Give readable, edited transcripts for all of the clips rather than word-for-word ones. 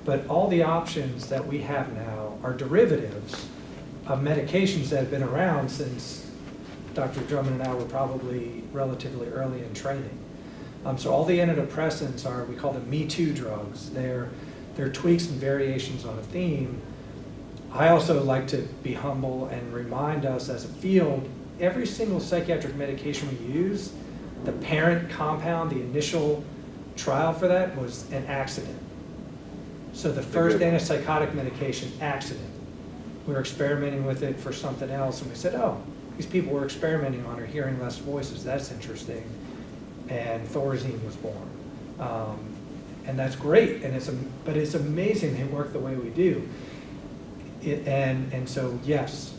But all the options that we have now are derivatives of medications that have been around since Dr. Drummond and I were probably relatively early in training. So all the antidepressants are, we call them Me Too drugs. They're tweaks and variations on a theme. I also like to be humble and remind us as a field, every single psychiatric medication we use, the parent compound, the initial trial for that was an accident. So the first antipsychotic medication, accident. We were experimenting with it for something else, and we said, oh, these people we're experimenting on are hearing less voices. That's interesting. And Thorazine was born. And that's great, but it's amazing they work the way we do. And so, yes,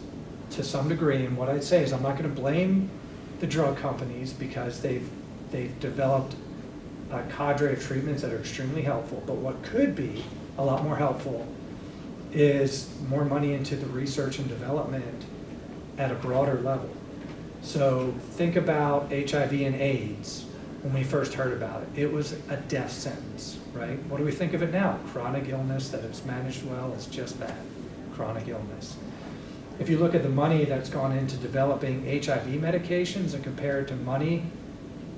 to some degree, and what I'd say is I'm not going to blame the drug companies because they've developed a cadre of treatments that are extremely helpful, but what could be a lot more helpful is more money into the research and development at a broader level. So think about HIV and AIDS. When we first heard about it, it was a death sentence, right? What do we think of it now? Chronic illness that is managed well is just that, chronic illness. If you look at the money that's gone into developing HIV medications and compare it to money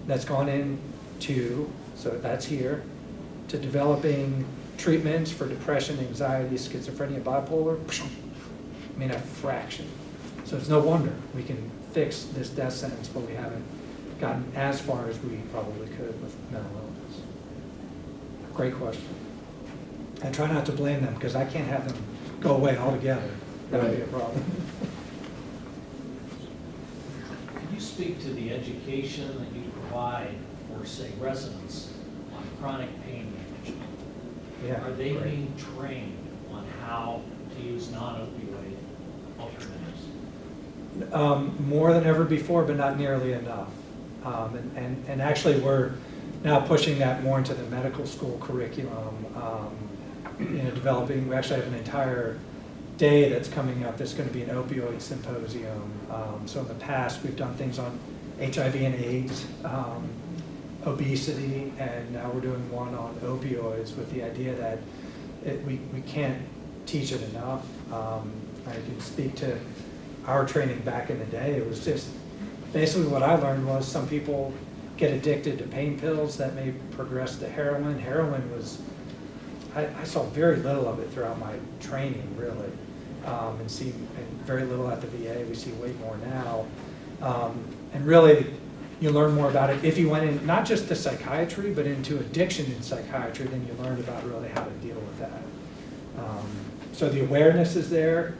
that's gone into, so that's here, to developing treatments for depression, anxiety, schizophrenia, bipolar, I mean a fraction. So it's no wonder we can fix this death sentence, but we haven't gotten as far as we probably could with mental illness. Great question. I try not to blame them because I can't have them go away altogether. That would be a problem. Can you speak to the education that you provide for, say, residents on chronic pain management? Yeah, Are they great. being trained on how to use non-opioid alternatives? More than ever before, but not nearly enough. And actually, we're now pushing that more into the medical school curriculum. Developing, we actually have an entire day that's coming up that's going to be an opioid symposium. So in the past, we've done things on HIV and AIDS, obesity, and now we're doing one on opioids with the idea that we can't teach it enough. I can speak to our training back in the day. It was just basically what I learned was some people get addicted to pain pills that may progress to heroin. Heroin was, I saw very little of it throughout my training, really, and very little at the VA. We see way more now. And really, you learn more about it if you went in, not just to psychiatry, but into addiction in psychiatry, then you learn about really how to deal with that. So the awareness is there.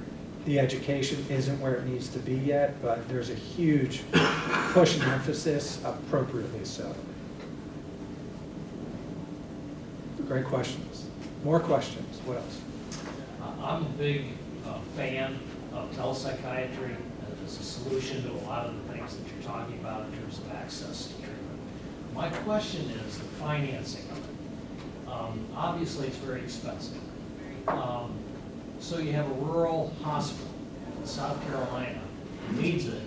The education isn't where it needs to be yet, but there's a huge push and emphasis, appropriately so. Great questions. More questions. What else? I'm a big fan of telepsychiatry as a solution to a lot of the things that you're talking about in terms of access to treatment. My question is the financing of it. Obviously, it's very expensive. So you have a rural hospital in South Carolina who needs it.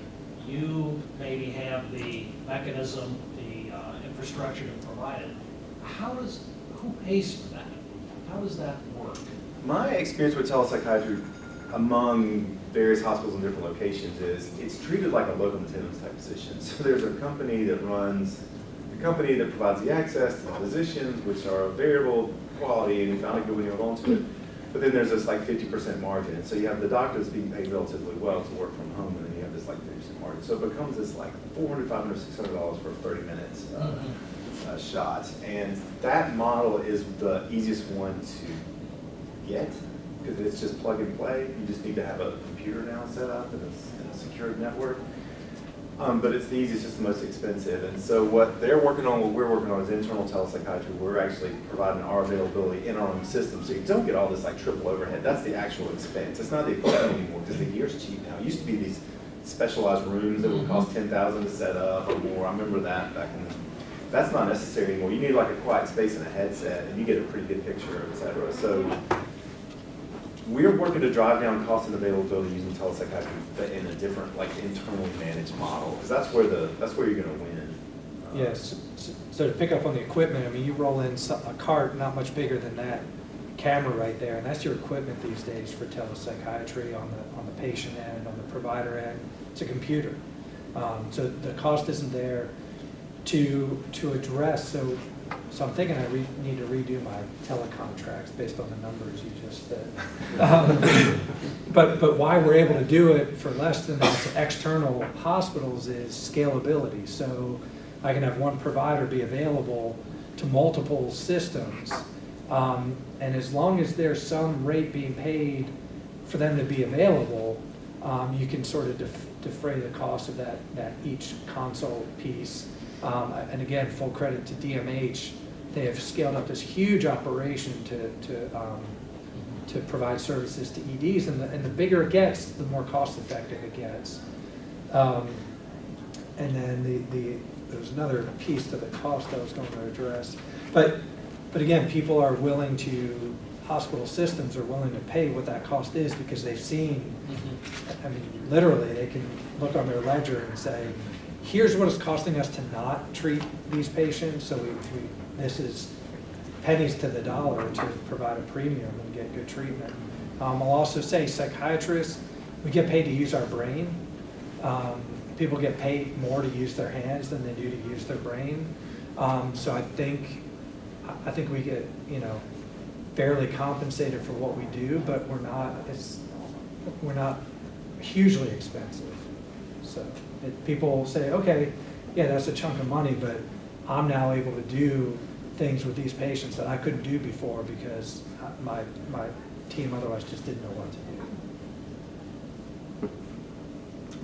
You maybe have the mechanism, the infrastructure to provide it. Who pays for that? How does that work? My experience with telepsychiatry among various hospitals in different locations is it's treated like a locum tenens type position. So there's a company that provides the access to the physicians, which are variable quality, and you found it good when you hold on to it. But then there's this like 50% margin. And so you have the doctors being paid relatively well to work from home, and then you have this like 50% margin. So it becomes this like $400, $500, $600 for 30 minutes shot. And that model is the easiest one to get because it's just plug and play. You just need to have a computer now set up and a secured network. But it's the easiest, it's the most expensive. And so what they're working on, what we're working on is internal telepsychiatry. We're actually providing our availability in our own system. So you don't get all this like triple overhead. That's the actual expense. It's not the equipment anymore because the gear's cheap now. It used to be these specialized rooms that would cost $10,000 to set up or more. I remember that back in the, that's not necessary anymore. You need like a quiet space and a headset and you get a pretty good picture, et cetera. So we're working to drive down cost and availability using telepsychiatry, but in a different, like internally managed model, because that's where you're going to win. Yes. So to pick up on the equipment, I mean, you roll in a cart not much bigger than that camera right there, and that's your equipment these days for telepsychiatry on the patient end, on the provider end. It's a computer. So the cost isn't there to address. So I'm thinking I need to redo my telecontracts based on the numbers you just said. But why we're able to do it for less than that to external hospitals is scalability. So I can have one provider be available to multiple systems. And as long as there's some rate being paid for them to be available, you can sort of defray the cost of that each console piece. And again, full credit to DMH. They have scaled up this huge operation to provide services to EDs, and the bigger it gets, the more cost effective it gets. And then there's another piece to the cost I was going to address. But again, people are willing to, hospital systems are willing to pay what that cost is because they've seen, I mean, literally, they can look on their ledger and say, here's what it's costing us to not treat these patients, so this is pennies to the dollar to provide a premium and get good treatment. I'll also say psychiatrists, we get paid to use our brain. People get paid more to use their hands than they do to use their brain. So I think we get, fairly compensated for what we do, but we're not hugely expensive. So people say, okay, yeah, that's a chunk of money, but I'm now able to do things with these patients that I couldn't do before because my team otherwise just didn't know what to do.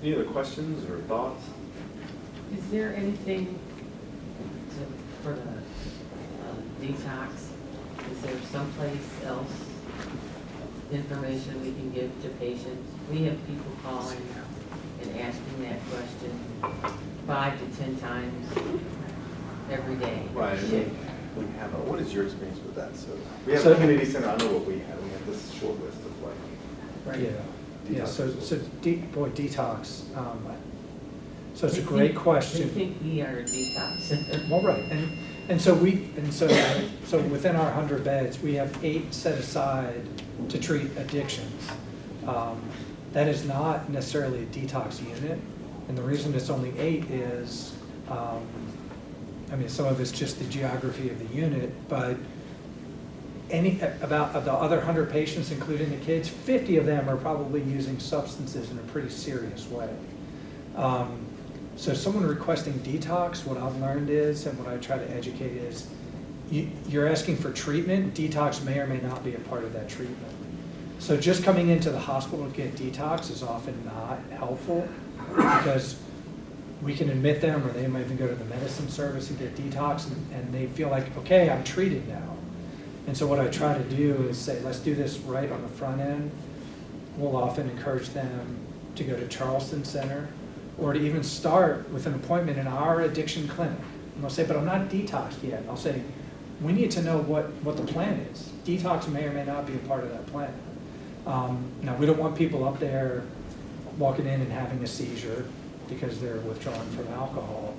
Any other questions or thoughts? Is there anything for the detox? Is there someplace else information we can give to patients? We have people calling and asking that question 5 to 10 times every day. Right. Shift. We have what is your experience with that? So we have a community center. I know what we have. We have this short list of like. Right. Yeah. So detox. So it's a great They question. think we are a detox center. Well, right, and so within our 100 beds, we have 8 set aside to treat addictions. That is not necessarily a detox unit, and the reason it's only 8 is, some of it's just the geography of the unit, but about of the other 100 patients, including the kids, 50 of them are probably using substances in a pretty serious way. So someone requesting detox, what I've learned is, and what I try to educate is, you're asking for treatment, detox may or may not be a part of that treatment. So just coming into the hospital to get detox is often not helpful because we can admit them, or they might even go to the medicine service and get detox, and they feel like, okay, I'm treated now. And so what I try to do is say, let's do this right on the front end. We'll often encourage them to go to Charleston Center, or to even start with an appointment in our addiction clinic. And they'll say, but I'm not detoxed yet. I'll say, we need to know what the plan is. Detox may or may not be a part of that plan. Now, we don't want people up there walking in and having a seizure because they're withdrawn from alcohol.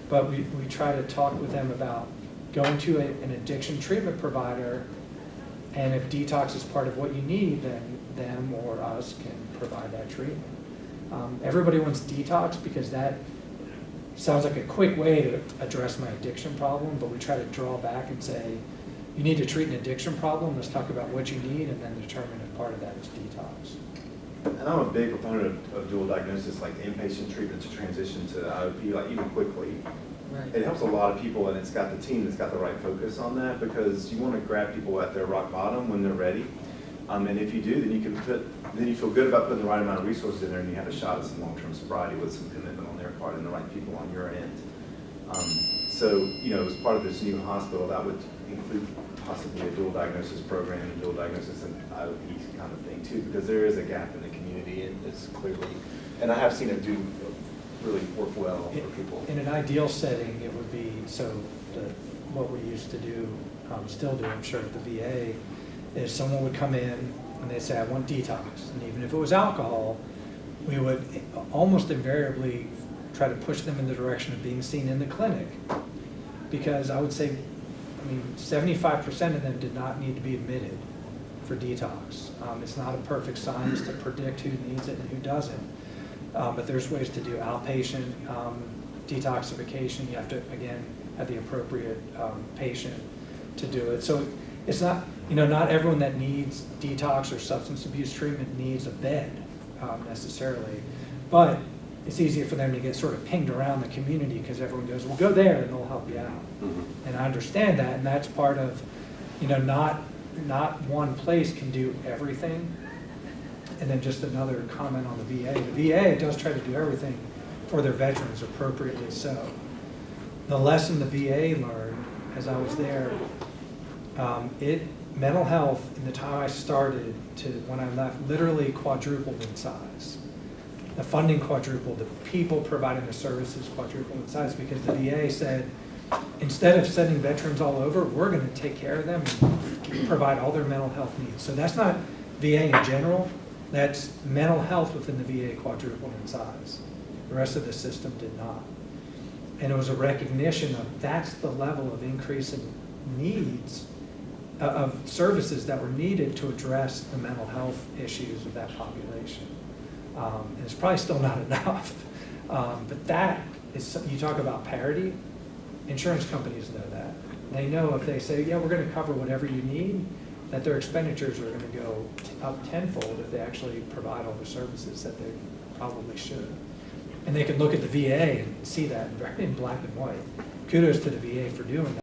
But we try to talk with them about going to an addiction treatment provider, and if detox is part of what you need, then them or us can provide that treatment. Everybody wants detox because that sounds like a quick way to address my addiction problem, but we try to draw back and say, you need to treat an addiction problem, let's talk about what you need and then determine if part of that is detox. And I'm a big proponent of dual diagnosis, like inpatient treatment to transition to IOP, like even quickly. Right. It helps a lot of people, and it's got the team that's got the right focus on that, because you want to grab people at their rock bottom when they're ready. And if you do, then you feel good about putting the right amount of resources in there, and you have a shot at some long-term sobriety with some commitment on their part and the right people on your end. So, as part of this new hospital, that would include possibly a dual diagnosis program, dual diagnosis and IOP kind of thing too, because there is a gap in the community, and it's clearly, and I have seen it do really work well for people. In an ideal setting, it would be, what we used to do, still do, I'm sure, at the VA, is someone would come in and they'd say, I want detox. And even if it was alcohol, we would almost invariably try to push them in the direction of being seen in the clinic. Because I would say, 75% of them did not need to be admitted. for detox. It's not a perfect science to predict who needs it and who doesn't. But there's ways to do outpatient detoxification. You have to, again, have the appropriate patient to do it. So it's not, not everyone that needs detox or substance abuse treatment needs a bed necessarily. But it's easier for them to get sort of pinged around the community because everyone goes, well, go there and they'll help you out. And I understand that, and that's part of, not one place can do everything. And then just another comment on the VA. The VA does try to do everything for their veterans, appropriately so. The lesson the VA learned as I was there, mental health in the time I started to when I left literally quadrupled in size. The funding quadrupled, the people providing the services quadrupled in size because the VA said, instead of sending veterans all over, we're going to take care of them and provide all their mental health needs. So that's not VA in general, that's mental health within the VA quadrupled in size. The rest of the system did not. And it was a recognition of that's the level of increase in needs of services that were needed to address the mental health issues of that population. And it's probably still not enough. But that is, you talk about parity, insurance companies know that. They know if they say, yeah, we're going to cover whatever you need, that their expenditures are going to go up tenfold if they actually provide all the services that they probably should. And they can look at the VA and see that in black and white. Kudos to the VA for doing that.